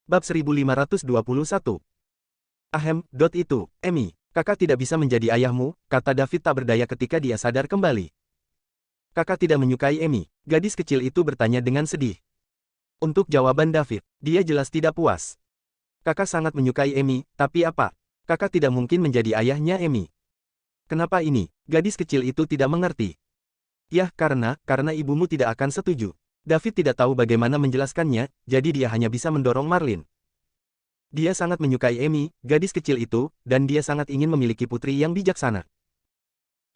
Bab 1521. Itu, Emi, kakak tidak bisa menjadi ayahmu, kata David tak berdaya ketika dia sadar kembali. Kakak tidak menyukai Emi, gadis kecil itu bertanya dengan sedih. Untuk jawaban David, dia jelas tidak puas. Kakak sangat menyukai Emi, tapi apa? Kakak tidak mungkin menjadi ayahnya Emi. Kenapa ini? Gadis kecil itu tidak mengerti. Yah, karena ibumu tidak akan setuju. David tidak tahu bagaimana menjelaskannya, jadi dia hanya bisa mendorong Marlin. Dia sangat menyukai Emi, gadis kecil itu, dan dia sangat ingin memiliki putri yang bijaksana.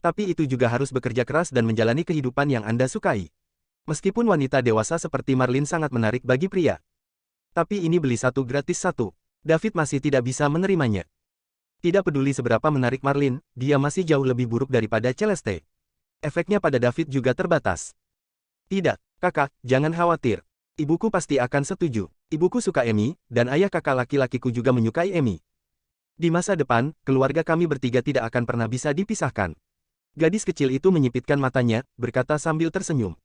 Tapi itu juga harus bekerja keras dan menjalani kehidupan yang Anda sukai. Meskipun wanita dewasa seperti Marlin sangat menarik bagi pria. Tapi ini beli satu gratis satu. David masih tidak bisa menerimanya. Tidak peduli seberapa menarik Marlin, dia masih jauh lebih buruk daripada Celeste. Efeknya pada David juga terbatas. Tidak, kakak, jangan khawatir. Ibuku pasti akan setuju. Ibuku suka Emi, dan ayah kakak laki-lakiku juga menyukai Emi. Di masa depan, keluarga kami bertiga tidak akan pernah bisa dipisahkan. Gadis kecil itu menyipitkan matanya, berkata sambil tersenyum.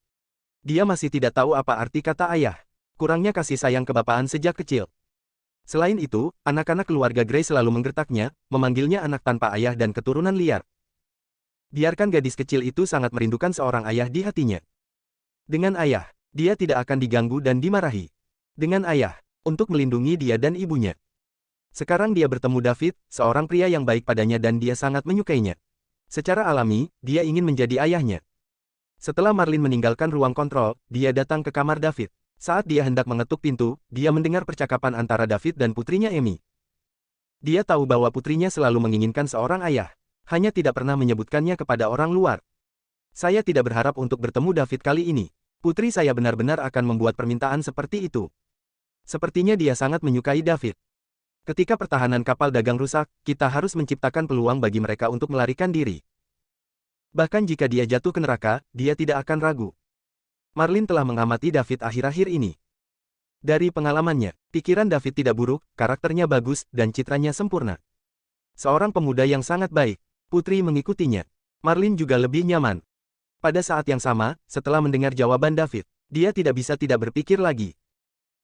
Dia masih tidak tahu apa arti kata ayah. Kurangnya kasih sayang kebapaan sejak kecil. Selain itu, anak-anak keluarga Gray selalu menggertaknya, memanggilnya anak tanpa ayah dan keturunan liar. Biarkan gadis kecil itu sangat merindukan seorang ayah di hatinya. Dengan ayah, dia tidak akan diganggu dan dimarahi. Dengan ayah, untuk melindungi dia dan ibunya. Sekarang dia bertemu David, seorang pria yang baik padanya dan dia sangat menyukainya. Secara alami, dia ingin menjadi ayahnya. Setelah Marlin meninggalkan ruang kontrol, dia datang ke kamar David. Saat dia hendak mengetuk pintu, dia mendengar percakapan antara David dan putrinya Emi. Dia tahu bahwa putrinya selalu menginginkan seorang ayah, hanya tidak pernah menyebutkannya kepada orang luar. Saya tidak berharap untuk bertemu David kali ini. Putri saya benar-benar akan membuat permintaan seperti itu. Sepertinya dia sangat menyukai David. Ketika pertahanan kapal dagang rusak, kita harus menciptakan peluang bagi mereka untuk melarikan diri. Bahkan jika dia jatuh ke neraka, dia tidak akan ragu. Marlin telah mengamati David akhir-akhir ini. Dari pengalamannya, pikiran David tidak buruk, karakternya bagus, dan citranya sempurna. Seorang pemuda yang sangat baik. Putri mengikutinya. Marlin juga lebih nyaman. Pada saat yang sama, setelah mendengar jawaban David, dia tidak bisa tidak berpikir lagi.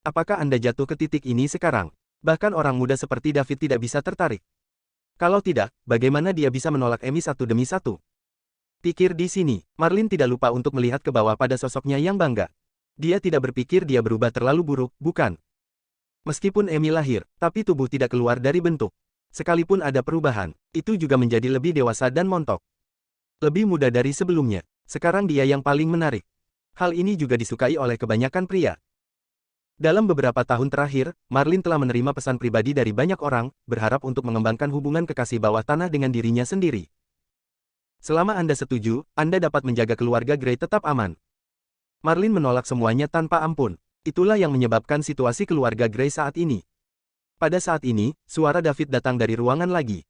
Apakah Anda jatuh ke titik ini sekarang? Bahkan orang muda seperti David tidak bisa tertarik. Kalau tidak, bagaimana dia bisa menolak Emi satu demi satu? Pikir di sini, Marlin tidak lupa untuk melihat ke bawah pada sosoknya yang bangga. Dia tidak berpikir dia berubah terlalu buruk, bukan? Meskipun Emi lahir, tapi tubuh tidak keluar dari bentuk. Sekalipun ada perubahan, itu juga menjadi lebih dewasa dan montok. Lebih muda dari sebelumnya. Sekarang dia yang paling menarik. Hal ini juga disukai oleh kebanyakan pria. Dalam beberapa tahun terakhir, Marlin telah menerima pesan pribadi dari banyak orang, berharap untuk mengembangkan hubungan kekasih bawah tanah dengan dirinya sendiri. Selama Anda setuju, Anda dapat menjaga keluarga Gray tetap aman. Marlin menolak semuanya tanpa ampun. Itulah yang menyebabkan situasi keluarga Gray saat ini. Pada saat ini, suara David datang dari ruangan lagi.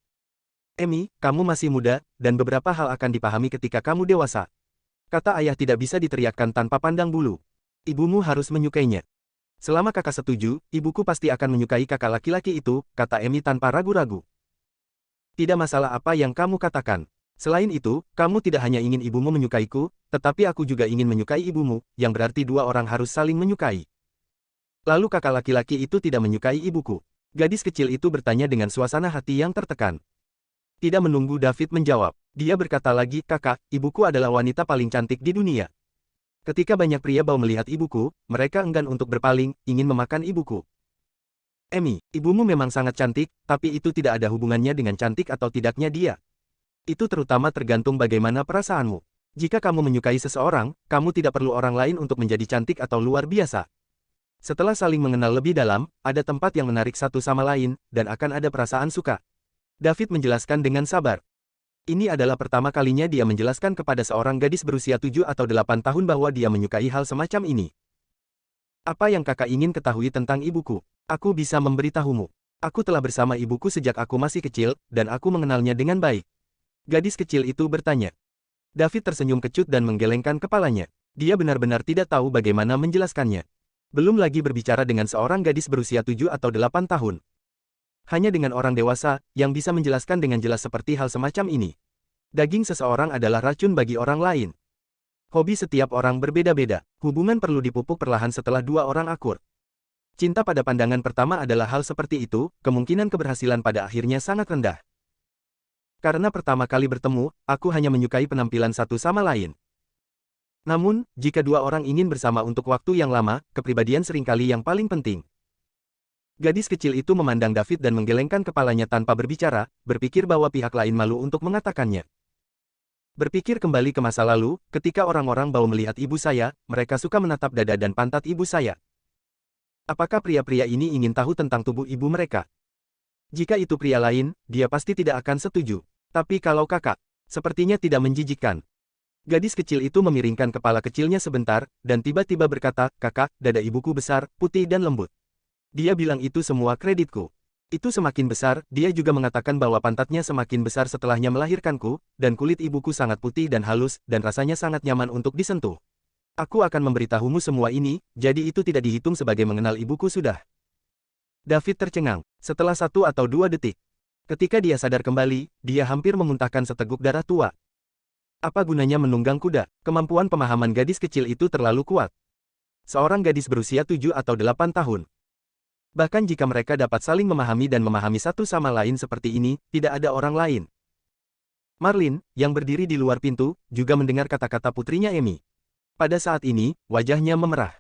Emi, kamu masih muda, dan beberapa hal akan dipahami ketika kamu dewasa. Kata ayah tidak bisa diteriakkan tanpa pandang bulu. Ibumu harus menyukainya. Selama kakak setuju, ibuku pasti akan menyukai kakak laki-laki itu, kata Emi tanpa ragu-ragu. Tidak masalah apa yang kamu katakan. Selain itu, kamu tidak hanya ingin ibumu menyukaiku, tetapi aku juga ingin menyukai ibumu, yang berarti dua orang harus saling menyukai. Lalu kakak laki-laki itu tidak menyukai ibuku. Gadis kecil itu bertanya dengan suasana hati yang tertekan. Tidak menunggu David menjawab, dia berkata lagi, kakak, ibuku adalah wanita paling cantik di dunia. Ketika banyak pria mau melihat ibuku, mereka enggan untuk berpaling, ingin memakan ibuku. Emi, ibumu memang sangat cantik, tapi itu tidak ada hubungannya dengan cantik atau tidaknya dia. Itu terutama tergantung bagaimana perasaanmu. Jika kamu menyukai seseorang, kamu tidak perlu orang lain untuk menjadi cantik atau luar biasa. Setelah saling mengenal lebih dalam, ada tempat yang menarik satu sama lain, dan akan ada perasaan suka. David menjelaskan dengan sabar. Ini adalah pertama kalinya dia menjelaskan kepada seorang gadis berusia 7 atau 8 tahun bahwa dia menyukai hal semacam ini. Apa yang kakak ingin ketahui tentang ibuku? Aku bisa memberitahumu. Aku telah bersama ibuku sejak aku masih kecil, dan aku mengenalnya dengan baik. Gadis kecil itu bertanya. David tersenyum kecut dan menggelengkan kepalanya. Dia benar-benar tidak tahu bagaimana menjelaskannya. Belum lagi berbicara dengan seorang gadis berusia 7 atau 8 tahun. Hanya dengan orang dewasa, yang bisa menjelaskan dengan jelas seperti hal semacam ini. Daging seseorang adalah racun bagi orang lain. Hobi setiap orang berbeda-beda. Hubungan perlu dipupuk perlahan setelah dua orang akur. Cinta pada pandangan pertama adalah hal seperti itu, kemungkinan keberhasilan pada akhirnya sangat rendah. Karena pertama kali bertemu, aku hanya menyukai penampilan satu sama lain. Namun, jika dua orang ingin bersama untuk waktu yang lama, kepribadian seringkali yang paling penting. Gadis kecil itu memandang David dan menggelengkan kepalanya tanpa berbicara, berpikir bahwa pihak lain malu untuk mengatakannya. Berpikir kembali ke masa lalu, ketika orang-orang bau melihat ibu saya, mereka suka menatap dada dan pantat ibu saya. Apakah pria-pria ini ingin tahu tentang tubuh ibu mereka? Jika itu pria lain, dia pasti tidak akan setuju. Tapi kalau kakak, sepertinya tidak menjijikkan. Gadis kecil itu memiringkan kepala kecilnya sebentar, dan tiba-tiba berkata, kakak, dada ibuku besar, putih dan lembut. Dia bilang itu semua kreditku. Itu semakin besar, dia juga mengatakan bahwa pantatnya semakin besar setelahnya melahirkanku, dan kulit ibuku sangat putih dan halus, dan rasanya sangat nyaman untuk disentuh. Aku akan memberitahumu semua ini, jadi itu tidak dihitung sebagai mengenal ibuku sudah. David tercengang, setelah 1 atau 2 detik. Ketika dia sadar kembali, dia hampir memuntahkan seteguk darah tua. Apa gunanya menunggang kuda? Kemampuan pemahaman gadis kecil itu terlalu kuat. Seorang gadis berusia 7 atau 8 tahun. Bahkan jika mereka dapat saling memahami dan memahami satu sama lain seperti ini, tidak ada orang lain. Marlin, yang berdiri di luar pintu, juga mendengar kata-kata putrinya Amy. Pada saat ini, wajahnya memerah.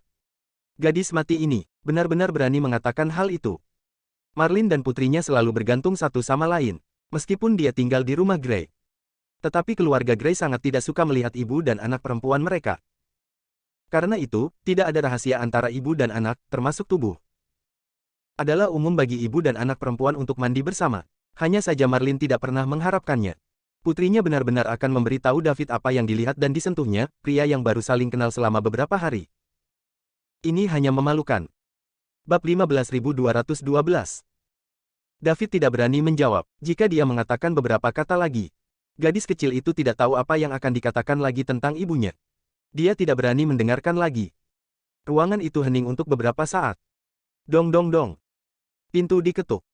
Gadis mati ini, benar-benar berani mengatakan hal itu. Marlin dan putrinya selalu bergantung satu sama lain, meskipun dia tinggal di rumah Gray. Tetapi keluarga Gray sangat tidak suka melihat ibu dan anak perempuan mereka. Karena itu, tidak ada rahasia antara ibu dan anak, termasuk tubuh. Adalah umum bagi ibu dan anak perempuan untuk mandi bersama. Hanya saja Marlin tidak pernah mengharapkannya. Putrinya benar-benar akan memberitahu David apa yang dilihat dan disentuhnya, pria yang baru saling kenal selama beberapa hari. Ini hanya memalukan. Bab 15.212. David tidak berani menjawab. Jika dia mengatakan beberapa kata lagi, gadis kecil itu tidak tahu apa yang akan dikatakan lagi tentang ibunya. Dia tidak berani mendengarkan lagi. Ruangan itu hening untuk beberapa saat. Dong dong dong. Pintu diketuk.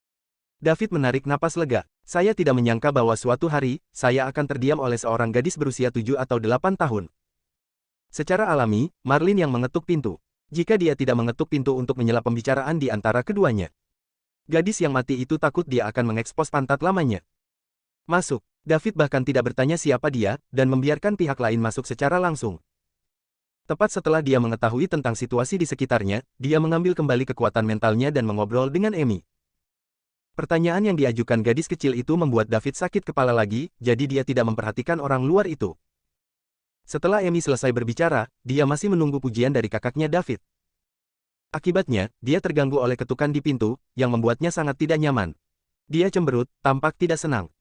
David menarik napas lega. Saya tidak menyangka bahwa suatu hari, saya akan terdiam oleh seorang gadis berusia 7 atau 8 tahun. Secara alami, Marlin yang mengetuk pintu. Jika dia tidak mengetuk pintu untuk menyela pembicaraan di antara keduanya. Gadis yang mati itu takut dia akan mengekspos pantat lamanya. Masuk. David bahkan tidak bertanya siapa dia, dan membiarkan pihak lain masuk secara langsung. Tepat setelah dia mengetahui tentang situasi di sekitarnya, dia mengambil kembali kekuatan mentalnya dan mengobrol dengan Amy. Pertanyaan yang diajukan gadis kecil itu membuat David sakit kepala lagi, jadi dia tidak memperhatikan orang luar itu. Setelah Amy selesai berbicara, dia masih menunggu pujian dari kakaknya David. Akibatnya, dia terganggu oleh ketukan di pintu, yang membuatnya sangat tidak nyaman. Dia cemberut, tampak tidak senang.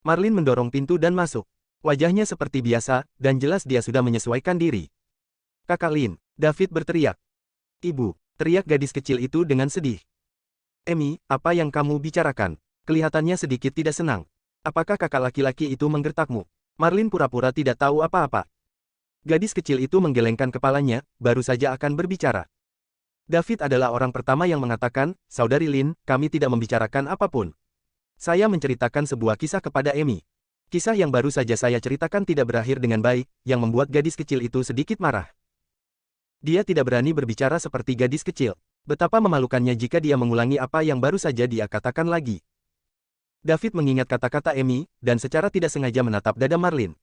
Marlin mendorong pintu dan masuk. Wajahnya seperti biasa, dan jelas dia sudah menyesuaikan diri. Kakak Lin, David berteriak. Ibu, teriak gadis kecil itu dengan sedih. Amy, apa yang kamu bicarakan? Kelihatannya sedikit tidak senang. Apakah kakak laki-laki itu menggertakmu? Marlin pura-pura tidak tahu apa-apa. Gadis kecil itu menggelengkan kepalanya, baru saja akan berbicara. David adalah orang pertama yang mengatakan, Saudari Lin, kami tidak membicarakan apapun. Saya menceritakan sebuah kisah kepada Amy. Kisah yang baru saja saya ceritakan tidak berakhir dengan baik, yang membuat gadis kecil itu sedikit marah. Dia tidak berani berbicara seperti gadis kecil. Betapa memalukannya jika dia mengulangi apa yang baru saja dia katakan lagi. David mengingat kata-kata Amy, dan secara tidak sengaja menatap dada Marlin.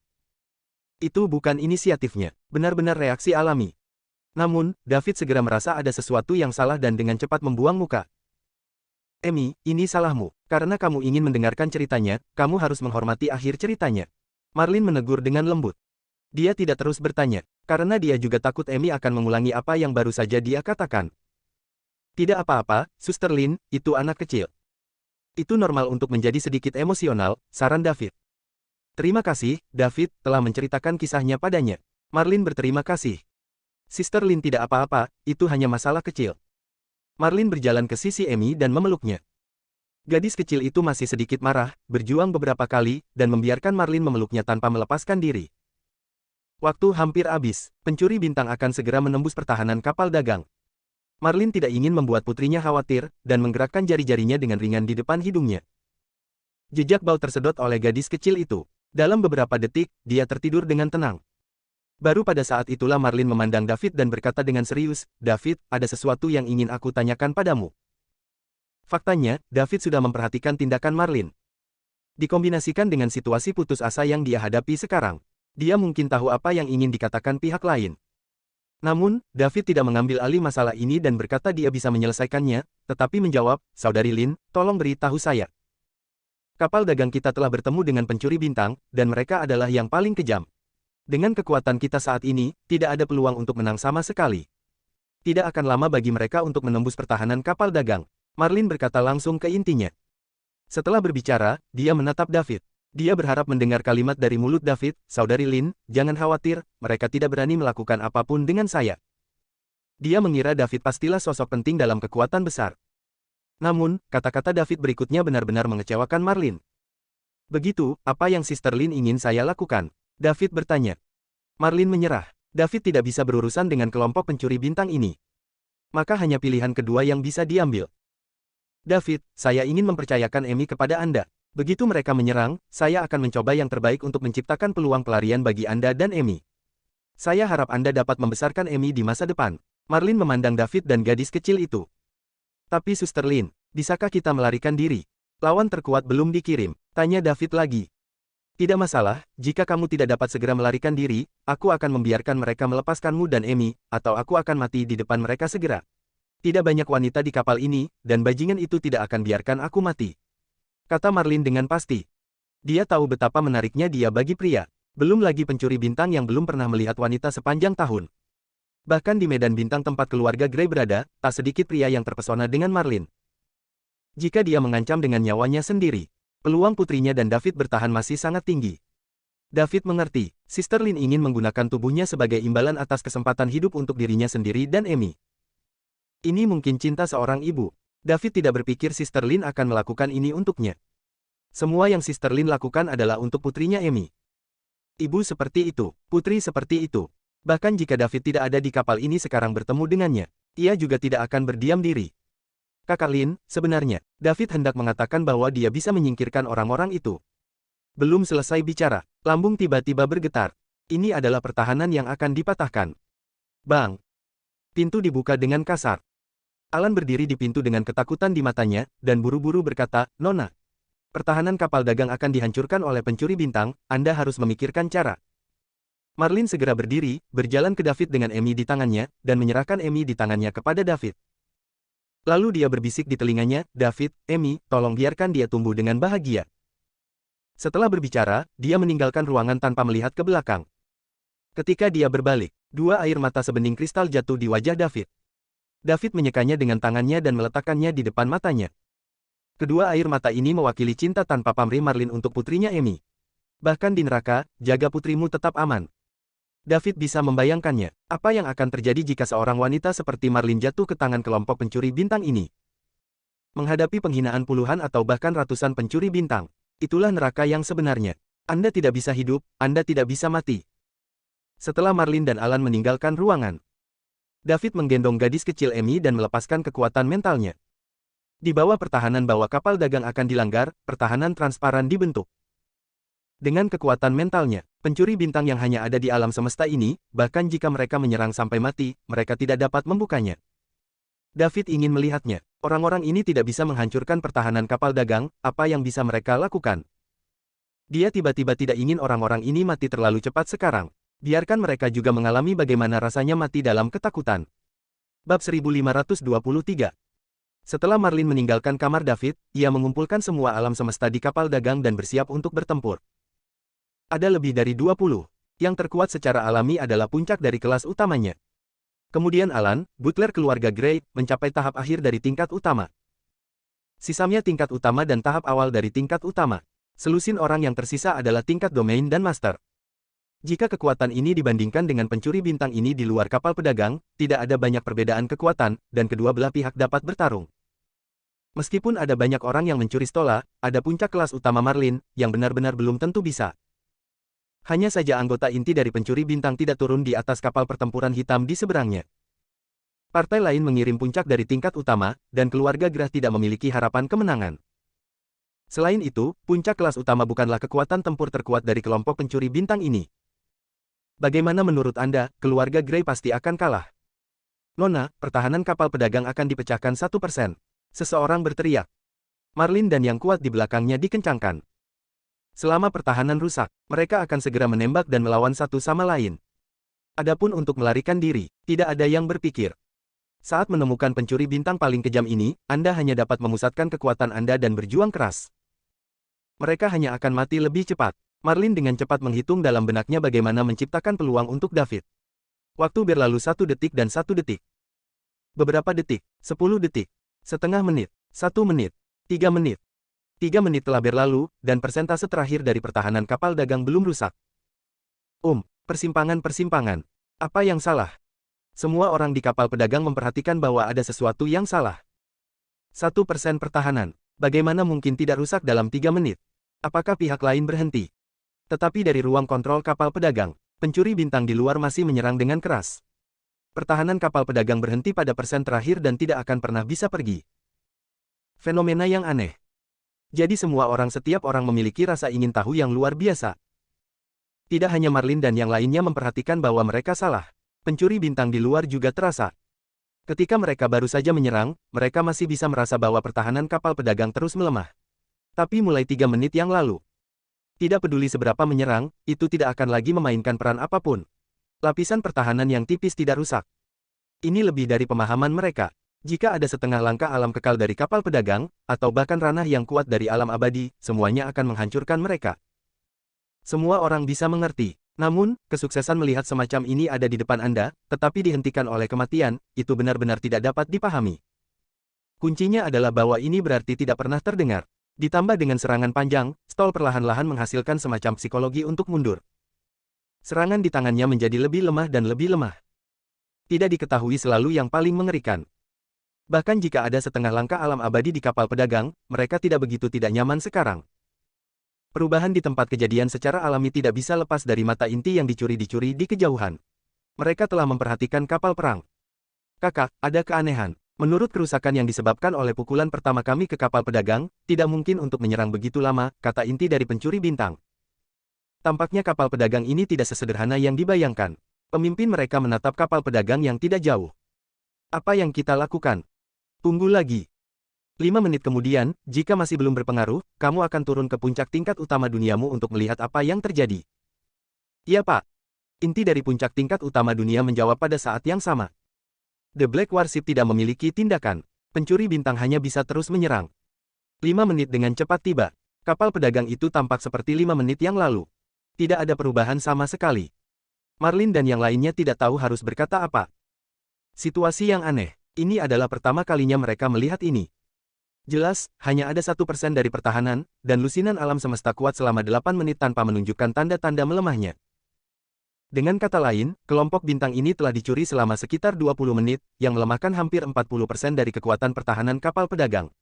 Itu bukan inisiatifnya, benar-benar reaksi alami. Namun, David segera merasa ada sesuatu yang salah dan dengan cepat membuang muka. Amy, ini salahmu. Karena kamu ingin mendengarkan ceritanya, kamu harus menghormati akhir ceritanya. Marlin menegur dengan lembut. Dia tidak terus bertanya, karena dia juga takut Amy akan mengulangi apa yang baru saja dia katakan. Tidak apa-apa, Suster Lin, itu anak kecil. Itu normal untuk menjadi sedikit emosional, saran David. Terima kasih, David, telah menceritakan kisahnya padanya. Marlin berterima kasih. Sister Lin tidak apa-apa, itu hanya masalah kecil. Marlin berjalan ke sisi Amy dan memeluknya. Gadis kecil itu masih sedikit marah, berjuang beberapa kali, dan membiarkan Marlin memeluknya tanpa melepaskan diri. Waktu hampir habis, pencuri bintang akan segera menembus pertahanan kapal dagang. Marlin tidak ingin membuat putrinya khawatir, dan menggerakkan jari-jarinya dengan ringan di depan hidungnya. Jejak bau tersedot oleh gadis kecil itu. Dalam beberapa detik, dia tertidur dengan tenang. Baru pada saat itulah Marlin memandang David dan berkata dengan serius, "David, ada sesuatu yang ingin aku tanyakan padamu." Faktanya, David sudah memperhatikan tindakan Marlin. Dikombinasikan dengan situasi putus asa yang dia hadapi sekarang. Dia mungkin tahu apa yang ingin dikatakan pihak lain. Namun, David tidak mengambil alih masalah ini dan berkata dia bisa menyelesaikannya, tetapi menjawab, "Saudari Lin, tolong beritahu saya. Kapal dagang kita telah bertemu dengan pencuri bintang, dan mereka adalah yang paling kejam. Dengan kekuatan kita saat ini, tidak ada peluang untuk menang sama sekali. Tidak akan lama bagi mereka untuk menembus pertahanan kapal dagang." Marlin berkata langsung ke intinya. Setelah berbicara, dia menatap David. Dia berharap mendengar kalimat dari mulut David, "Saudari Lin, jangan khawatir, mereka tidak berani melakukan apapun dengan saya." Dia mengira David pastilah sosok penting dalam kekuatan besar. Namun, kata-kata David berikutnya benar-benar mengecewakan Marlin. "Begitu, apa yang Sister Lin ingin saya lakukan?" David bertanya. Marlin menyerah. David tidak bisa berurusan dengan kelompok pencuri bintang ini. Maka hanya pilihan kedua yang bisa diambil. "David, saya ingin mempercayakan Amy kepada Anda. Begitu mereka menyerang, saya akan mencoba yang terbaik untuk menciptakan peluang pelarian bagi Anda dan Amy. Saya harap Anda dapat membesarkan Amy di masa depan." Marlin memandang David dan gadis kecil itu. "Tapi Suster Lin, bisakah kita melarikan diri? Lawan terkuat belum dikirim," tanya David lagi. "Tidak masalah, jika kamu tidak dapat segera melarikan diri, aku akan membiarkan mereka melepaskanmu dan Amy, atau aku akan mati di depan mereka segera. Tidak banyak wanita di kapal ini, dan bajingan itu tidak akan biarkan aku mati," kata Marlin dengan pasti. Dia tahu betapa menariknya dia bagi pria. Belum lagi pencuri bintang yang belum pernah melihat wanita sepanjang tahun. Bahkan di medan bintang tempat keluarga Grey berada, tak sedikit pria yang terpesona dengan Marlin. Jika dia mengancam dengan nyawanya sendiri, peluang putrinya dan David bertahan masih sangat tinggi. David mengerti, Sister Lin ingin menggunakan tubuhnya sebagai imbalan atas kesempatan hidup untuk dirinya sendiri dan Amy. Ini mungkin cinta seorang ibu. David tidak berpikir Sister Lin akan melakukan ini untuknya. Semua yang Sister Lin lakukan adalah untuk putrinya Amy. Ibu seperti itu, putri seperti itu. Bahkan jika David tidak ada di kapal ini sekarang bertemu dengannya, ia juga tidak akan berdiam diri. "Kakak Lin, sebenarnya, David hendak mengatakan bahwa dia bisa menyingkirkan orang-orang itu. Belum selesai bicara, lambung tiba-tiba bergetar. Ini adalah pertahanan yang akan dipatahkan. Bang! Pintu dibuka dengan kasar. Alan berdiri di pintu dengan ketakutan di matanya, dan buru-buru berkata, "Nona, pertahanan kapal dagang akan dihancurkan oleh pencuri bintang, Anda harus memikirkan cara." Marlin segera berdiri, berjalan ke David dengan Amy di tangannya, dan menyerahkan Amy di tangannya kepada David. Lalu dia berbisik di telinganya, "David, Amy, tolong biarkan dia tumbuh dengan bahagia." Setelah berbicara, dia meninggalkan ruangan tanpa melihat ke belakang. Ketika dia berbalik, dua air mata sebening kristal jatuh di wajah David. David menyekanya dengan tangannya dan meletakkannya di depan matanya. Kedua air mata ini mewakili cinta tanpa pamrih Marlin untuk putrinya Amy. Bahkan di neraka, jaga putrimu tetap aman. David bisa membayangkannya, apa yang akan terjadi jika seorang wanita seperti Marlin jatuh ke tangan kelompok pencuri bintang ini. Menghadapi penghinaan puluhan atau bahkan ratusan pencuri bintang, itulah neraka yang sebenarnya. Anda tidak bisa hidup, Anda tidak bisa mati. Setelah Marlin dan Alan meninggalkan ruangan, David menggendong gadis kecil Amy dan melepaskan kekuatan mentalnya. Di bawah pertahanan bahwa kapal dagang akan dilanggar, pertahanan transparan dibentuk. Dengan kekuatan mentalnya, pencuri bintang yang hanya ada di alam semesta ini, bahkan jika mereka menyerang sampai mati, mereka tidak dapat membukanya. David ingin melihatnya. Orang-orang ini tidak bisa menghancurkan pertahanan kapal dagang, apa yang bisa mereka lakukan? Dia tiba-tiba tidak ingin orang-orang ini mati terlalu cepat sekarang. Biarkan mereka juga mengalami bagaimana rasanya mati dalam ketakutan. Bab 1523. Setelah Marlin meninggalkan kamar David, ia mengumpulkan semua alam semesta di kapal dagang dan bersiap untuk bertempur. Ada lebih dari 20. Yang terkuat secara alami adalah puncak dari kelas utamanya. Kemudian Alan, butler keluarga Grey, mencapai tahap akhir dari tingkat utama. Sisanya tingkat utama dan tahap awal dari tingkat utama. Selusin orang yang tersisa adalah tingkat domain dan master. Jika kekuatan ini dibandingkan dengan pencuri bintang ini di luar kapal pedagang, tidak ada banyak perbedaan kekuatan, dan kedua belah pihak dapat bertarung. Meskipun ada banyak orang yang mencuri stola, ada puncak kelas utama Marlin, yang benar-benar belum tentu bisa. Hanya saja anggota inti dari pencuri bintang tidak turun di atas kapal pertempuran hitam di seberangnya. Partai lain mengirim puncak dari tingkat utama, dan keluarga Grah tidak memiliki harapan kemenangan. Selain itu, puncak kelas utama bukanlah kekuatan tempur terkuat dari kelompok pencuri bintang ini. Bagaimana menurut Anda, keluarga Grey pasti akan kalah? Nona, pertahanan kapal pedagang akan dipecahkan 1%. Seseorang berteriak. Marlin dan yang kuat di belakangnya dikencangkan. Selama pertahanan rusak, mereka akan segera menembak dan melawan satu sama lain. Adapun untuk melarikan diri, tidak ada yang berpikir. Saat menemukan pencuri bintang paling kejam ini, Anda hanya dapat memusatkan kekuatan Anda dan berjuang keras. Mereka hanya akan mati lebih cepat. Marlin dengan cepat menghitung dalam benaknya bagaimana menciptakan peluang untuk David. Waktu berlalu 1 detik dan 1 detik. Beberapa detik, 10 detik, setengah menit, 1 menit, 3 menit. 3 menit telah berlalu, dan persentase terakhir dari pertahanan kapal dagang belum rusak. Persimpangan-persimpangan. Apa yang salah? Semua orang di kapal pedagang memperhatikan bahwa ada sesuatu yang salah. 1% pertahanan. Bagaimana mungkin tidak rusak dalam 3 menit? Apakah pihak lain berhenti? Tetapi dari ruang kontrol kapal pedagang, pencuri bintang di luar masih menyerang dengan keras. Pertahanan kapal pedagang berhenti pada persen terakhir dan tidak akan pernah bisa pergi. Fenomena yang aneh. Jadi setiap orang memiliki rasa ingin tahu yang luar biasa. Tidak hanya Marlin dan yang lainnya memperhatikan bahwa mereka salah. Pencuri bintang di luar juga terasa. Ketika mereka baru saja menyerang, mereka masih bisa merasa bahwa pertahanan kapal pedagang terus melemah. Tapi mulai 3 menit yang lalu, tidak peduli seberapa menyerang, itu tidak akan lagi memainkan peran apapun. Lapisan pertahanan yang tipis tidak rusak. Ini lebih dari pemahaman mereka. Jika ada setengah langkah alam kekal dari kapal pedagang, atau bahkan ranah yang kuat dari alam abadi, semuanya akan menghancurkan mereka. Semua orang bisa mengerti. Namun, kesuksesan melihat semacam ini ada di depan Anda, tetapi dihentikan oleh kematian, itu benar-benar tidak dapat dipahami. Kuncinya adalah bahwa ini berarti tidak pernah terdengar. Ditambah dengan serangan panjang, Stoll perlahan-lahan menghasilkan semacam psikologi untuk mundur. Serangan di tangannya menjadi lebih lemah dan lebih lemah. Tidak diketahui selalu yang paling mengerikan. Bahkan jika ada setengah langkah alam abadi di kapal pedagang, mereka tidak begitu tidak nyaman sekarang. Perubahan di tempat kejadian secara alami tidak bisa lepas dari mata inti yang dicuri-dicuri di kejauhan. Mereka telah memperhatikan kapal perang. Kakak, ada keanehan. Menurut kerusakan yang disebabkan oleh pukulan pertama kami ke kapal pedagang, tidak mungkin untuk menyerang begitu lama, kata inti dari pencuri bintang. Tampaknya kapal pedagang ini tidak sesederhana yang dibayangkan. Pemimpin mereka menatap kapal pedagang yang tidak jauh. Apa yang kita lakukan? Tunggu lagi. 5 menit kemudian, jika masih belum berpengaruh, kamu akan turun ke puncak tingkat utama duniamu untuk melihat apa yang terjadi. Iya Pak. Inti dari puncak tingkat utama dunia menjawab pada saat yang sama. The Black Warship tidak memiliki tindakan. Pencuri bintang hanya bisa terus menyerang. 5 menit dengan cepat tiba. Kapal pedagang itu tampak seperti 5 menit yang lalu. Tidak ada perubahan sama sekali. Marlin dan yang lainnya tidak tahu harus berkata apa. Situasi yang aneh. Ini adalah pertama kalinya mereka melihat ini. Jelas, hanya ada 1% dari pertahanan, dan lusinan alam semesta kuat selama 8 menit tanpa menunjukkan tanda-tanda melemahnya. Dengan kata lain, kelompok bintang ini telah dicuri selama sekitar 20 menit, yang melemahkan hampir 40% dari kekuatan pertahanan kapal pedagang.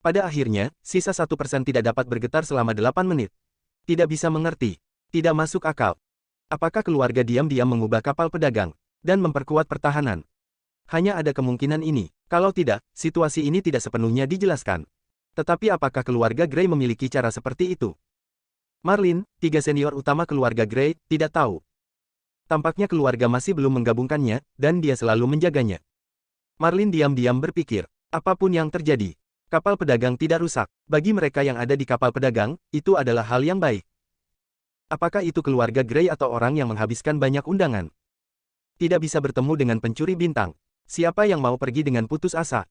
Pada akhirnya, sisa 1% tidak dapat bergetar selama 8 menit. Tidak bisa mengerti. Tidak masuk akal. Apakah keluarga diam-diam mengubah kapal pedagang, dan memperkuat pertahanan? Hanya ada kemungkinan ini. Kalau tidak, situasi ini tidak sepenuhnya dijelaskan. Tetapi apakah keluarga Grey memiliki cara seperti itu? Marlin, 3 senior utama keluarga Grey, tidak tahu. Tampaknya keluarga masih belum menggabungkannya, dan dia selalu menjaganya. Marlin diam-diam berpikir, apapun yang terjadi, kapal pedagang tidak rusak. Bagi mereka yang ada di kapal pedagang, itu adalah hal yang baik. Apakah itu keluarga Grey atau orang yang menghabiskan banyak undangan? Tidak bisa bertemu dengan pencuri bintang. Siapa yang mau pergi dengan putus asa?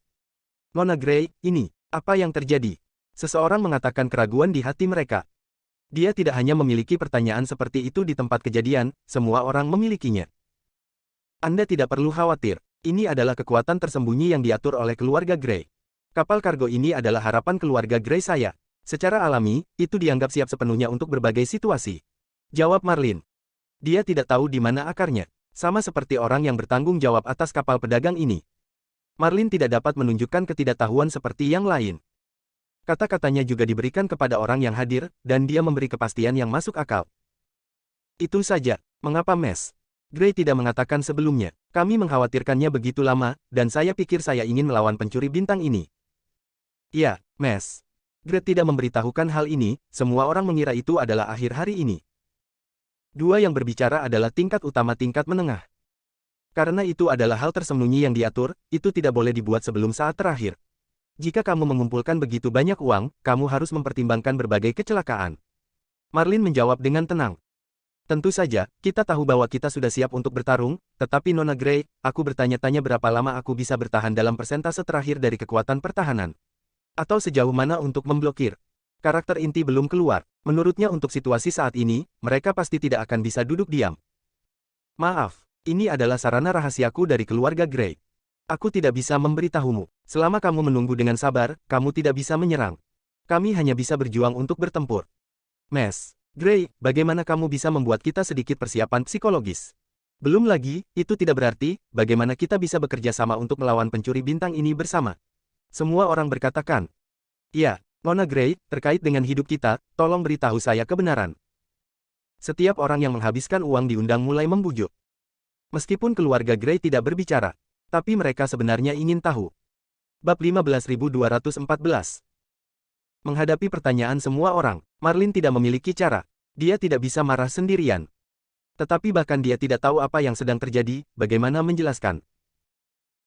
Nona Grey, ini, apa yang terjadi? Seseorang mengatakan keraguan di hati mereka. Dia tidak hanya memiliki pertanyaan seperti itu di tempat kejadian, semua orang memilikinya. Anda tidak perlu khawatir, ini adalah kekuatan tersembunyi yang diatur oleh keluarga Grey. Kapal kargo ini adalah harapan keluarga Grey saya. Secara alami, itu dianggap siap sepenuhnya untuk berbagai situasi. Jawab Marlin. Dia tidak tahu di mana akarnya. Sama seperti orang yang bertanggung jawab atas kapal pedagang ini. Marlin tidak dapat menunjukkan ketidaktahuan seperti yang lain. Kata-katanya juga diberikan kepada orang yang hadir, dan dia memberi kepastian yang masuk akal. Itu saja, mengapa Mes? Grey tidak mengatakan sebelumnya. Kami mengkhawatirkannya begitu lama, dan saya pikir saya ingin melawan pencuri bintang ini. Ya, Mes. Grey tidak memberitahukan hal ini, semua orang mengira itu adalah akhir hari ini. Dua yang berbicara adalah tingkat utama tingkat menengah. Karena itu adalah hal tersembunyi yang diatur, itu tidak boleh dibuat sebelum saat terakhir. Jika kamu mengumpulkan begitu banyak uang, kamu harus mempertimbangkan berbagai kecelakaan. Marlin menjawab dengan tenang. Tentu saja, kita tahu bahwa kita sudah siap untuk bertarung, tetapi Nona Grey, aku bertanya-tanya berapa lama aku bisa bertahan dalam persentase terakhir dari kekuatan pertahanan. Atau sejauh mana untuk memblokir. Karakter inti belum keluar. Menurutnya untuk situasi saat ini, mereka pasti tidak akan bisa duduk diam. Maaf, ini adalah sarana rahasiaku dari keluarga Grey. Aku tidak bisa memberitahumu. Selama kamu menunggu dengan sabar, kamu tidak bisa menyerang. Kami hanya bisa berjuang untuk bertempur. Mes, Grey, bagaimana kamu bisa membuat kita sedikit persiapan psikologis? Belum lagi, itu tidak berarti, bagaimana kita bisa bekerja sama untuk melawan pencuri bintang ini bersama. Semua orang berkatakan, ya. Nona Grey, terkait dengan hidup kita, tolong beritahu saya kebenaran. Setiap orang yang menghabiskan uang diundang mulai membujuk. Meskipun keluarga Grey tidak berbicara, tapi mereka sebenarnya ingin tahu. Bab 15.214. Menghadapi pertanyaan semua orang, Marlin tidak memiliki cara. Dia tidak bisa marah sendirian. Tetapi bahkan dia tidak tahu apa yang sedang terjadi, bagaimana menjelaskan.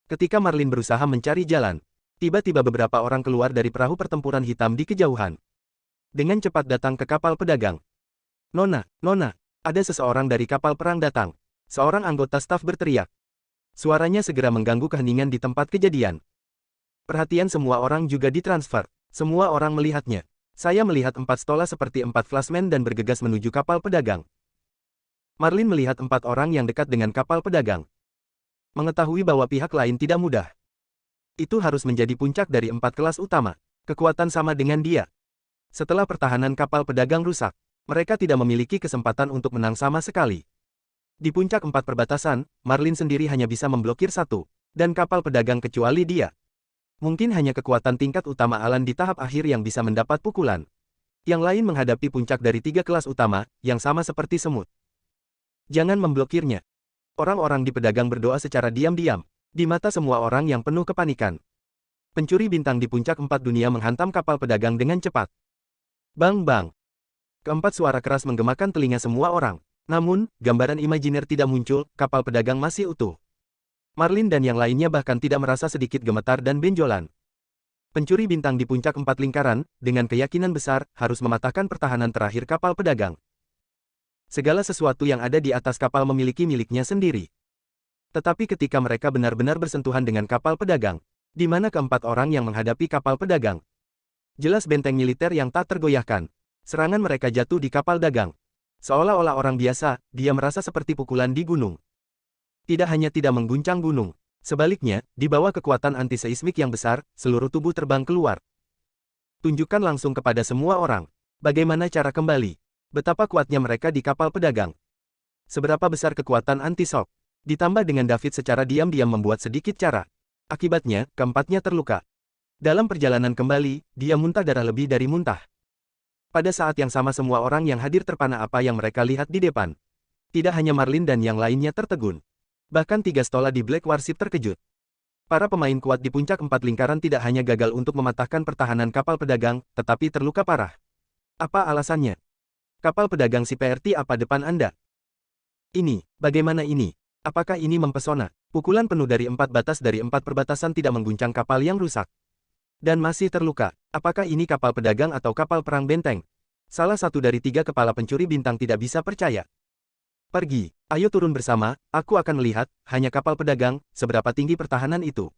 Ketika Marlin berusaha mencari jalan, tiba-tiba beberapa orang keluar dari perahu pertempuran hitam di kejauhan. Dengan cepat datang ke kapal pedagang. Nona, ada seseorang dari kapal perang datang. Seorang anggota staf berteriak. Suaranya segera mengganggu keheningan di tempat kejadian. Perhatian semua orang juga ditransfer. Semua orang melihatnya. Saya melihat 4 stola seperti 4 flashman dan bergegas menuju kapal pedagang. Marlin melihat 4 orang yang dekat dengan kapal pedagang. Mengetahui bahwa pihak lain tidak mudah. Itu harus menjadi puncak dari 4 kelas utama. Kekuatan sama dengan dia. Setelah pertahanan kapal pedagang rusak, mereka tidak memiliki kesempatan untuk menang sama sekali. Di puncak 4 perbatasan, Marlin sendiri hanya bisa memblokir 1, dan kapal pedagang kecuali dia. Mungkin hanya kekuatan tingkat utama Alan di tahap akhir yang bisa mendapat pukulan. Yang lain menghadapi puncak dari 3 kelas utama, yang sama seperti semut. Jangan memblokirnya. Orang-orang di pedagang berdoa secara diam-diam. Di mata semua orang yang penuh kepanikan. Pencuri bintang di puncak 4 dunia menghantam kapal pedagang dengan cepat. Bang-bang. Keempat suara keras menggemakan telinga semua orang. Namun, gambaran imajiner tidak muncul, kapal pedagang masih utuh. Marlin dan yang lainnya bahkan tidak merasa sedikit gemetar dan benjolan. Pencuri bintang di puncak 4 lingkaran, dengan keyakinan besar, harus mematahkan pertahanan terakhir kapal pedagang. Segala sesuatu yang ada di atas kapal memiliki miliknya sendiri. Tetapi ketika mereka benar-benar bersentuhan dengan kapal pedagang, di mana keempat orang yang menghadapi kapal pedagang. Jelas benteng militer yang tak tergoyahkan. Serangan mereka jatuh di kapal dagang. Seolah-olah orang biasa, dia merasa seperti pukulan di gunung. Tidak hanya tidak mengguncang gunung. Sebaliknya, di bawah kekuatan antiseismik yang besar, seluruh tubuh terbang keluar. Tunjukkan langsung kepada semua orang. Bagaimana cara kembali? Betapa kuatnya mereka di kapal pedagang. Seberapa besar kekuatan anti-shock. Ditambah dengan David secara diam-diam membuat sedikit cara. Akibatnya, keempatnya terluka. Dalam perjalanan kembali, dia muntah darah lebih dari muntah. Pada saat yang sama semua orang yang hadir terpana apa yang mereka lihat di depan. Tidak hanya Marlin dan yang lainnya tertegun. Bahkan 3 stola di Black Warship terkejut. Para pemain kuat di puncak 4 lingkaran tidak hanya gagal untuk mematahkan pertahanan kapal pedagang, tetapi terluka parah. Apa alasannya? Kapal pedagang si PRT apa depan Anda? Ini, bagaimana ini? Apakah ini mempesona? Pukulan penuh dari 4 batas dari 4 perbatasan tidak mengguncang kapal yang rusak. Dan masih terluka. Apakah ini kapal pedagang atau kapal perang benteng? Salah satu dari 3 kepala pencuri bintang tidak bisa percaya. Pergi, ayo turun bersama, aku akan melihat, hanya kapal pedagang, seberapa tinggi pertahanan itu.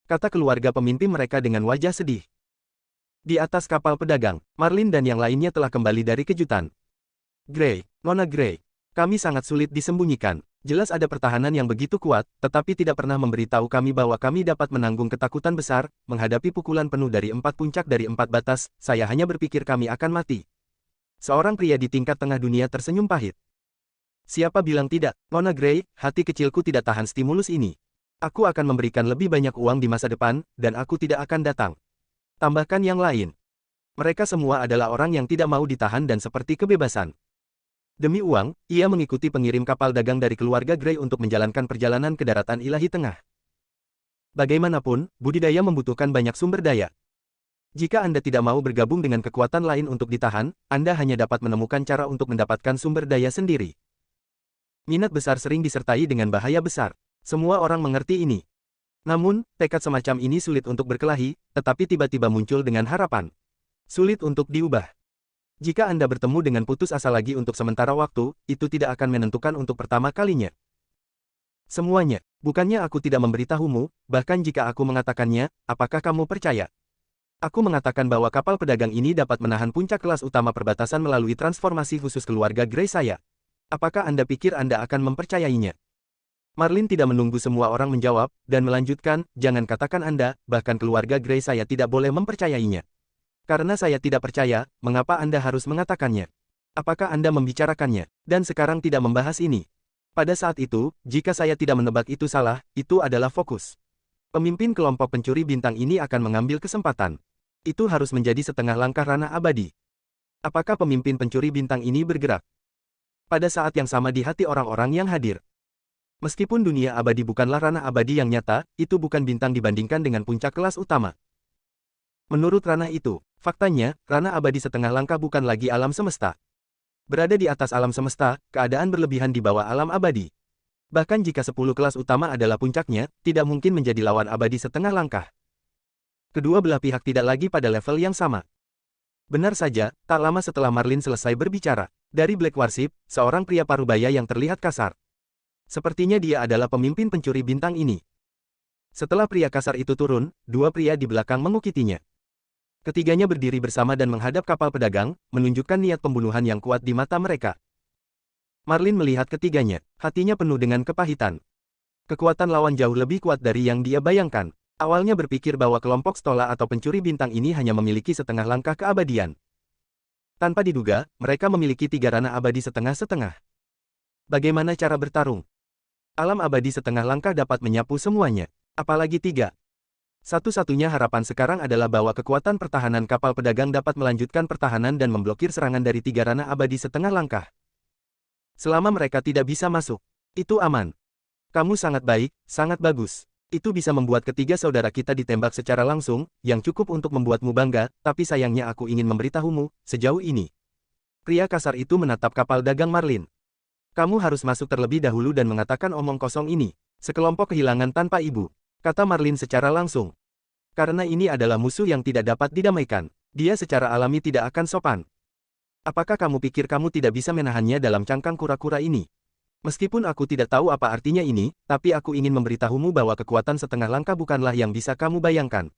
Kata keluarga pemimpin mereka dengan wajah sedih. Di atas kapal pedagang, Marlin dan yang lainnya telah kembali dari kejutan. Grey, Nona Grey, kami sangat sulit disembunyikan. Jelas ada pertahanan yang begitu kuat, tetapi tidak pernah memberitahu kami bahwa kami dapat menanggung ketakutan besar, menghadapi pukulan penuh dari 4 puncak dari 4 batas, saya hanya berpikir kami akan mati. Seorang pria di tingkat tengah dunia tersenyum pahit. Siapa bilang tidak, Nona Grey, hati kecilku tidak tahan stimulus ini. Aku akan memberikan lebih banyak uang di masa depan, dan aku tidak akan datang. Tambahkan yang lain. Mereka semua adalah orang yang tidak mau ditahan dan seperti kebebasan. Demi uang, ia mengikuti pengirim kapal dagang dari keluarga Grey untuk menjalankan perjalanan ke daratan ilahi tengah. Bagaimanapun, budidaya membutuhkan banyak sumber daya. Jika Anda tidak mau bergabung dengan kekuatan lain untuk ditahan, Anda hanya dapat menemukan cara untuk mendapatkan sumber daya sendiri. Minat besar sering disertai dengan bahaya besar. Semua orang mengerti ini. Namun, tekad semacam ini sulit untuk berkelahi, tetapi tiba-tiba muncul dengan harapan. Sulit untuk diubah. Jika Anda bertemu dengan putus asa lagi untuk sementara waktu, itu tidak akan menentukan untuk pertama kalinya. Semuanya, bukannya aku tidak memberitahumu, bahkan jika aku mengatakannya, apakah kamu percaya? Aku mengatakan bahwa kapal pedagang ini dapat menahan puncak kelas utama perbatasan melalui transformasi khusus keluarga Grey saya. Apakah Anda pikir Anda akan mempercayainya? Marlin tidak menunggu semua orang menjawab, dan melanjutkan, jangan katakan Anda, bahkan keluarga Grey saya tidak boleh mempercayainya. Karena saya tidak percaya, mengapa Anda harus mengatakannya? Apakah Anda membicarakannya, dan sekarang tidak membahas ini? Pada saat itu, jika saya tidak menebak itu salah, itu adalah fokus. Pemimpin kelompok pencuri bintang ini akan mengambil kesempatan. Itu harus menjadi setengah langkah ranah abadi. Apakah pemimpin pencuri bintang ini bergerak? Pada saat yang sama di hati orang-orang yang hadir. Meskipun dunia abadi bukanlah ranah abadi yang nyata, itu bukan bintang dibandingkan dengan puncak kelas utama. Menurut ranah itu, faktanya, ranah abadi setengah langkah bukan lagi alam semesta. Berada di atas alam semesta, keadaan berlebihan di bawah alam abadi. Bahkan jika 10 kelas utama adalah puncaknya, tidak mungkin menjadi lawan abadi setengah langkah. Kedua belah pihak tidak lagi pada level yang sama. Benar saja, tak lama setelah Marlin selesai berbicara, dari Black Warship, seorang pria parubaya yang terlihat kasar. Sepertinya dia adalah pemimpin pencuri bintang ini. Setelah pria kasar itu turun, dua pria di belakang mengukitinya. Ketiganya berdiri bersama dan menghadap kapal pedagang, menunjukkan niat pembunuhan yang kuat di mata mereka. Marlin melihat ketiganya, hatinya penuh dengan kepahitan. Kekuatan lawan jauh lebih kuat dari yang dia bayangkan. Awalnya berpikir bahwa kelompok Stola atau pencuri bintang ini hanya memiliki setengah langkah keabadian. Tanpa diduga, mereka memiliki 3 ranah abadi setengah-setengah. Bagaimana cara bertarung? Alam abadi setengah langkah dapat menyapu semuanya, apalagi 3. Satu-satunya harapan sekarang adalah bahwa kekuatan pertahanan kapal pedagang dapat melanjutkan pertahanan dan memblokir serangan dari 3 ranah abadi setengah langkah. Selama mereka tidak bisa masuk, itu aman. Kamu sangat baik, sangat bagus. Itu bisa membuat ketiga saudara kita ditembak secara langsung, yang cukup untuk membuatmu bangga, tapi sayangnya aku ingin memberitahumu, sejauh ini. Pria kasar itu menatap kapal dagang Marlin. Kamu harus masuk terlebih dahulu dan mengatakan omong kosong ini. Sekelompok kehilangan tanpa ibu, kata Marlin secara langsung. Karena ini adalah musuh yang tidak dapat didamaikan. Dia secara alami tidak akan sopan. Apakah kamu pikir kamu tidak bisa menahannya dalam cangkang kura-kura ini? Meskipun aku tidak tahu apa artinya ini, tapi aku ingin memberitahumu bahwa kekuatan setengah langkah bukanlah yang bisa kamu bayangkan.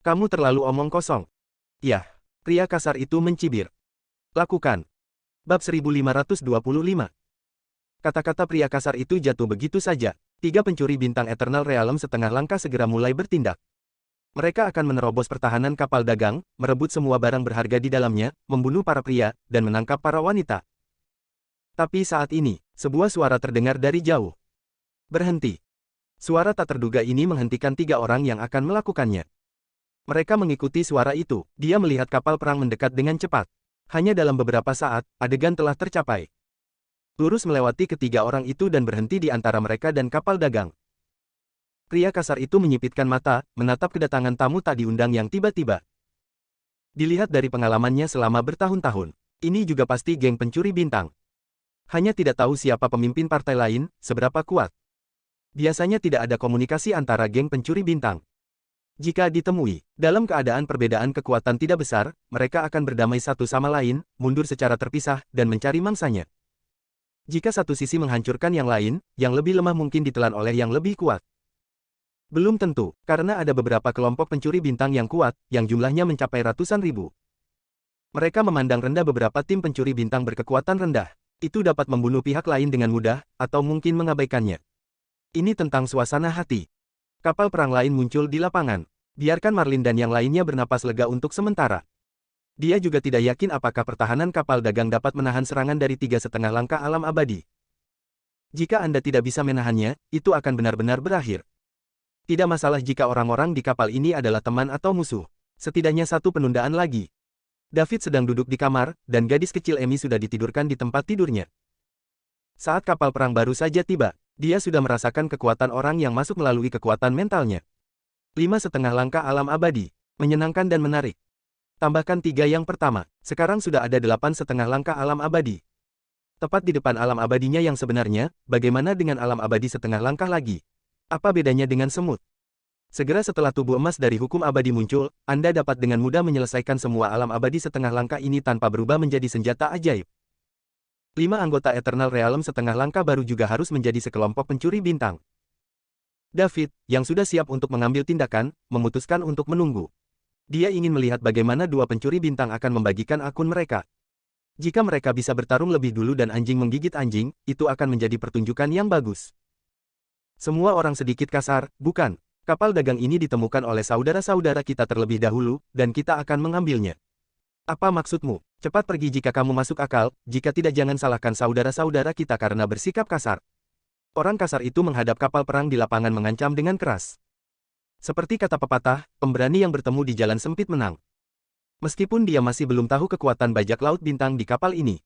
Kamu terlalu omong kosong. Yah, pria kasar itu mencibir. Lakukan. Bab 1525. Kata-kata pria kasar itu jatuh begitu saja. 3 pencuri bintang Eternal Realm setengah langkah segera mulai bertindak. Mereka akan menerobos pertahanan kapal dagang, merebut semua barang berharga di dalamnya, membunuh para pria, dan menangkap para wanita. Tapi saat ini, sebuah suara terdengar dari jauh. Berhenti. Suara tak terduga ini menghentikan 3 orang yang akan melakukannya. Mereka mengikuti suara itu. Dia melihat kapal perang mendekat dengan cepat. Hanya dalam beberapa saat, adegan telah tercapai. Lurus melewati ketiga orang itu dan berhenti di antara mereka dan kapal dagang. Pria kasar itu menyipitkan mata, menatap kedatangan tamu tak diundang yang tiba-tiba. Dilihat dari pengalamannya selama bertahun-tahun, ini juga pasti geng pencuri bintang. Hanya tidak tahu siapa pemimpin partai lain, seberapa kuat. Biasanya tidak ada komunikasi antara geng pencuri bintang. Jika ditemui, dalam keadaan perbedaan kekuatan tidak besar, mereka akan berdamai satu sama lain, mundur secara terpisah, dan mencari mangsanya. Jika satu sisi menghancurkan yang lain, yang lebih lemah mungkin ditelan oleh yang lebih kuat. Belum tentu, karena ada beberapa kelompok pencuri bintang yang kuat, yang jumlahnya mencapai ratusan ribu. Mereka memandang rendah beberapa tim pencuri bintang berkekuatan rendah. Itu dapat membunuh pihak lain dengan mudah, atau mungkin mengabaikannya. Ini tentang suasana hati. Kapal perang lain muncul di lapangan. Biarkan Marlin dan yang lainnya bernapas lega untuk sementara. Dia juga tidak yakin apakah pertahanan kapal dagang dapat menahan serangan dari 3,5 langkah alam abadi. Jika Anda tidak bisa menahannya, itu akan benar-benar berakhir. Tidak masalah jika orang-orang di kapal ini adalah teman atau musuh. Setidaknya satu penundaan lagi. David sedang duduk di kamar, dan gadis kecil Amy sudah ditidurkan di tempat tidurnya. Saat kapal perang baru saja tiba, dia sudah merasakan kekuatan orang yang masuk melalui kekuatan mentalnya. 5,5 langkah alam abadi. Menyenangkan dan menarik. Tambahkan 3 yang pertama. Sekarang sudah ada 8,5 langkah alam abadi. Tepat di depan alam abadinya yang sebenarnya, bagaimana dengan alam abadi setengah langkah lagi? Apa bedanya dengan semut? Segera setelah tubuh emas dari hukum abadi muncul, Anda dapat dengan mudah menyelesaikan semua alam abadi setengah langkah ini tanpa berubah menjadi senjata ajaib. 5 anggota Eternal Realm setengah langkah baru juga harus menjadi sekelompok pencuri bintang. David, yang sudah siap untuk mengambil tindakan, memutuskan untuk menunggu. Dia ingin melihat bagaimana 2 pencuri bintang akan membagikan akun mereka. Jika mereka bisa bertarung lebih dulu dan anjing menggigit anjing, itu akan menjadi pertunjukan yang bagus. Semua orang sedikit kasar, bukan? Kapal dagang ini ditemukan oleh saudara-saudara kita terlebih dahulu, dan kita akan mengambilnya. Apa maksudmu? Cepat pergi jika kamu masuk akal, jika tidak jangan salahkan saudara-saudara kita karena bersikap kasar. Orang kasar itu menghadap kapal perang di lapangan mengancam dengan keras. Seperti kata pepatah, pemberani yang bertemu di jalan sempit menang. Meskipun dia masih belum tahu kekuatan bajak laut bintang di kapal ini.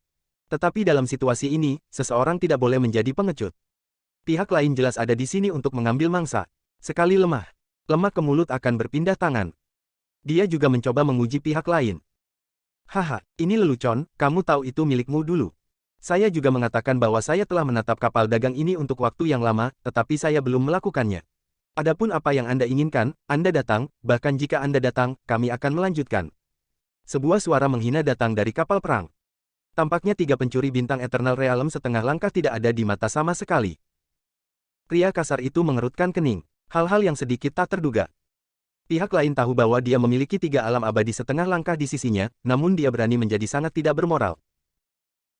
Tetapi dalam situasi ini, seseorang tidak boleh menjadi pengecut. Pihak lain jelas ada di sini untuk mengambil mangsa. Sekali lemah, lemak ke mulut akan berpindah tangan. Dia juga mencoba menguji pihak lain. Haha, ini lelucon, kamu tahu itu milikmu dulu. Saya juga mengatakan bahwa saya telah menatap kapal dagang ini untuk waktu yang lama, tetapi saya belum melakukannya. Adapun apa yang Anda inginkan, Anda datang, bahkan jika Anda datang, kami akan melanjutkan. Sebuah suara menghina datang dari kapal perang. Tampaknya 3 pencuri bintang Eternal Realm setengah langkah tidak ada di mata sama sekali. Pria kasar itu mengerutkan kening. Hal-hal yang sedikit tak terduga. Pihak lain tahu bahwa dia memiliki 3 alam abadi setengah langkah di sisinya, namun dia berani menjadi sangat tidak bermoral.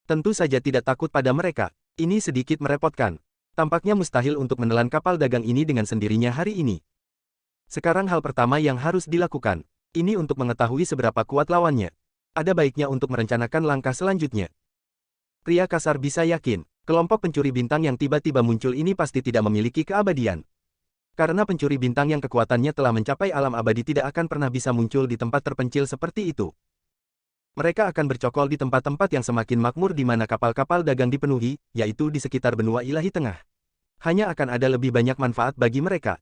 Tentu saja tidak takut pada mereka. Ini sedikit merepotkan. Tampaknya mustahil untuk menelan kapal dagang ini dengan sendirinya hari ini. Sekarang hal pertama yang harus dilakukan. Ini untuk mengetahui seberapa kuat lawannya. Ada baiknya untuk merencanakan langkah selanjutnya. Pria kasar bisa yakin, kelompok pencuri bintang yang tiba-tiba muncul ini pasti tidak memiliki keabadian. Karena pencuri bintang yang kekuatannya telah mencapai alam abadi tidak akan pernah bisa muncul di tempat terpencil seperti itu. Mereka akan bercokol di tempat-tempat yang semakin makmur di mana kapal-kapal dagang dipenuhi, yaitu di sekitar benua ilahi tengah. Hanya akan ada lebih banyak manfaat bagi mereka.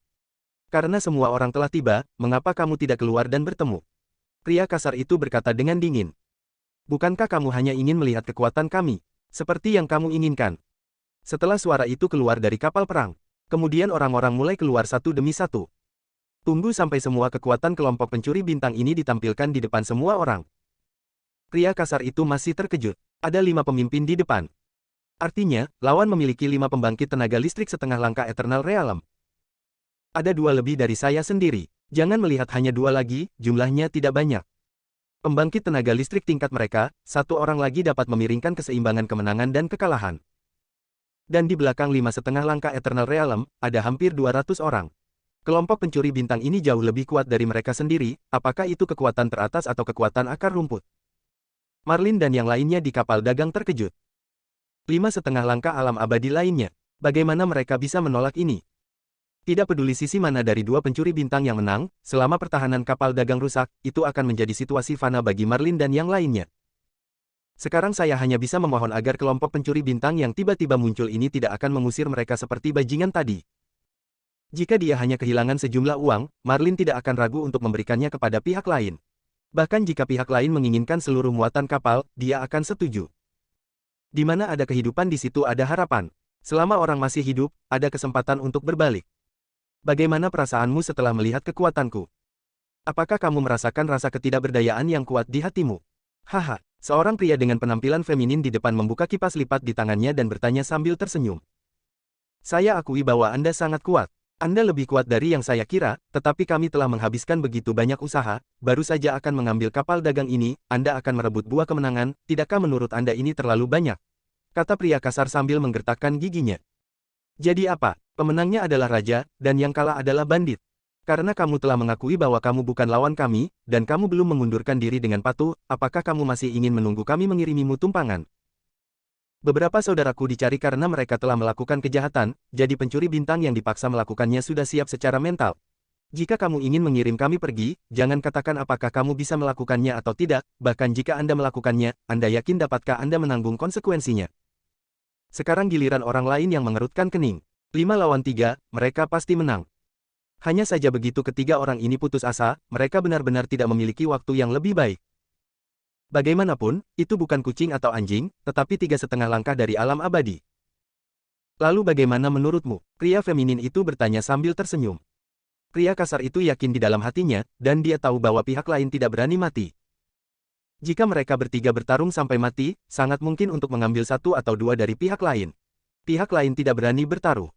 Karena semua orang telah tiba, mengapa kamu tidak keluar dan bertemu? Pria kasar itu berkata dengan dingin. Bukankah kamu hanya ingin melihat kekuatan kami, seperti yang kamu inginkan? Setelah suara itu keluar dari kapal perang, kemudian orang-orang mulai keluar satu demi satu. Tunggu sampai semua kekuatan kelompok pencuri bintang ini ditampilkan di depan semua orang. Pria kasar itu masih terkejut. Ada 5 pemimpin di depan. Artinya, lawan memiliki 5 pembangkit tenaga listrik setengah langkah Eternal Realm. Ada 2 lebih dari saya sendiri. Jangan melihat hanya 2 lagi, jumlahnya tidak banyak. Pembangkit tenaga listrik tingkat mereka, 1 orang lagi dapat memiringkan keseimbangan kemenangan dan kekalahan. Dan di belakang 5,5 langkah Eternal Realm, ada hampir 200 orang. Kelompok pencuri bintang ini jauh lebih kuat dari mereka sendiri, apakah itu kekuatan teratas atau kekuatan akar rumput? Marlin dan yang lainnya di kapal dagang terkejut. 5,5 langkah alam abadi lainnya. Bagaimana mereka bisa menolak ini? Tidak peduli sisi mana dari 2 pencuri bintang yang menang, selama pertahanan kapal dagang rusak, itu akan menjadi situasi fana bagi Marlin dan yang lainnya. Sekarang saya hanya bisa memohon agar kelompok pencuri bintang yang tiba-tiba muncul ini tidak akan mengusir mereka seperti bajingan tadi. Jika dia hanya kehilangan sejumlah uang, Marlin tidak akan ragu untuk memberikannya kepada pihak lain. Bahkan jika pihak lain menginginkan seluruh muatan kapal, dia akan setuju. Di mana ada kehidupan di situ ada harapan. Selama orang masih hidup, ada kesempatan untuk berbalik. Bagaimana perasaanmu setelah melihat kekuatanku? Apakah kamu merasakan rasa ketidakberdayaan yang kuat di hatimu? Haha, seorang pria dengan penampilan feminin di depan membuka kipas lipat di tangannya dan bertanya sambil tersenyum. Saya akui bahwa Anda sangat kuat. Anda lebih kuat dari yang saya kira, tetapi kami telah menghabiskan begitu banyak usaha, baru saja akan mengambil kapal dagang ini, Anda akan merebut buah kemenangan, tidakkah menurut Anda ini terlalu banyak? Kata pria kasar sambil menggertakkan giginya. Jadi apa? Pemenangnya adalah raja, dan yang kalah adalah bandit. Karena kamu telah mengakui bahwa kamu bukan lawan kami, dan kamu belum mengundurkan diri dengan patuh, apakah kamu masih ingin menunggu kami mengirimimu tumpangan? Beberapa saudaraku dicari karena mereka telah melakukan kejahatan, jadi pencuri bintang yang dipaksa melakukannya sudah siap secara mental. Jika kamu ingin mengirim kami pergi, jangan katakan apakah kamu bisa melakukannya atau tidak, bahkan jika Anda melakukannya, Anda yakin dapatkah Anda menanggung konsekuensinya? Sekarang giliran orang lain yang mengerutkan kening. 5 lawan 3, mereka pasti menang. Hanya saja begitu ketiga orang ini putus asa, mereka benar-benar tidak memiliki waktu yang lebih baik. Bagaimanapun, itu bukan kucing atau anjing, tetapi 3,5 langkah dari alam abadi. Lalu bagaimana menurutmu? Pria feminin itu bertanya sambil tersenyum. Pria kasar itu yakin di dalam hatinya, dan dia tahu bahwa pihak lain tidak berani mati. Jika mereka bertiga bertarung sampai mati, sangat mungkin untuk mengambil satu atau dua dari pihak lain. Pihak lain tidak berani bertaruh.